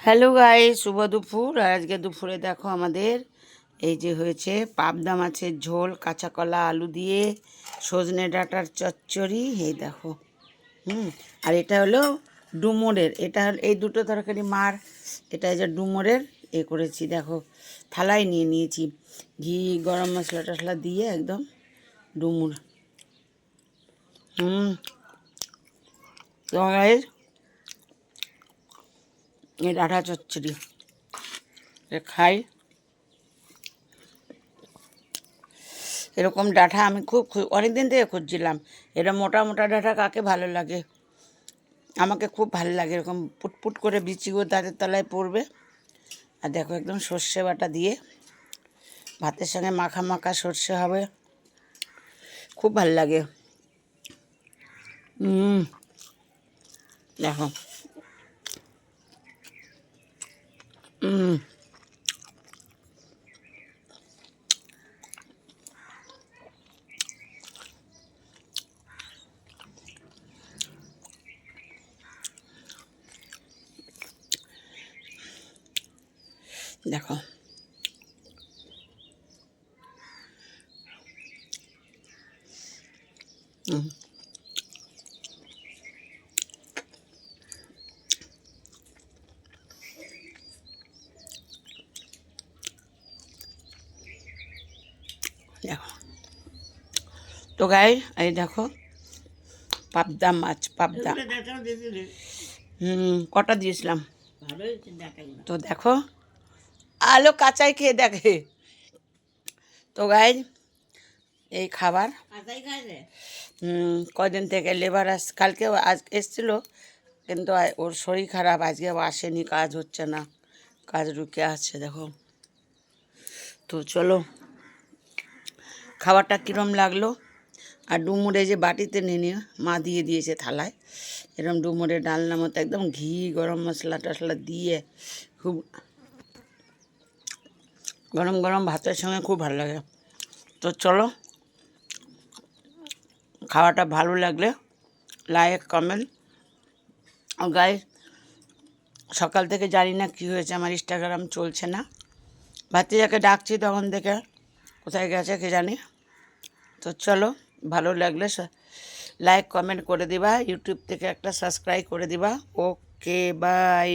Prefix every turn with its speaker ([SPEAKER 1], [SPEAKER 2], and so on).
[SPEAKER 1] Hello guys, শুভ দুপুর। আর আজকে দুপুরে দেখো আমাদের এই যে হয়েছে পাবদা মাছের ঝোল, কাঁচা কলা আলু দিয়ে সজনে ডাঁটার চচ্চড়ি। এই দেখো আর এটা হলো ডুমুরের, এটা এই দুটো তরকারি মার। এটা যে ডুমুরের করেছি দেখো, থালায় নিয়ে নিয়েছি, ঘি গরম মশলা টশলা দিয়ে একদম ডুমুর। তো গাইস এই ডাঁটা চচ্চড়ি খাই। এরকম ডাঁটা আমি খুব অনেক দিন থেকে খুঁজছিলাম। এটা মোটা মোটা ডাঁটা কাকে ভালো লাগে, আমাকে খুব ভালো লাগে। এরকম পুটপুট করে বিচিগুলো দাঁতের তলায় পড়বে। আর দেখো একদম সর্ষে বাটা দিয়ে ভাতের সঙ্গে মাখা মাখা সর্ষে হবে, খুব ভালো লাগে। দেখো দেখো দেখো তো গাই এই দেখো পাবদা মাছ, পাবদা কটা দিয়েছিলাম। তো দেখো আলো কাঁচাই খেয়ে দেখে। তো গাই এই খাবার কদিন থেকে লেবার কালকেও আজ এসছিল, কিন্তু ওর শরীর খারাপ, আজকেও আসেনি, কাজ হচ্ছে না, কাজ রুকে আছে দেখো। তো চলো খাবারটা কীরম লাগলো। আর ডুমুরে যে বাটিতে নিয়ে মা দিয়ে দিয়েছে থালায়, এরকম ডুমুরে ডালনা মতো একদম ঘি গরম মশলা টশলা দিয়ে খুব গরম গরম ভাতের সঙ্গে খুব ভালো লাগে। তো চলো খাওয়াটা ভালো লাগলে লাইক কমেন্ট। গাইস সকাল থেকে জানি না কী হয়েছে, আমার ইনস্টাগ্রাম চলছে না। ভাতিজাকে ডাকছি তখন থেকে, কোথায় গেছে কে জানি। তো চলো ভালো লাগলে লাইক কমেন্ট করে দিবা, ইউটিউব থেকে একটা সাবস্ক্রাইব করে দিবা। Okay bye.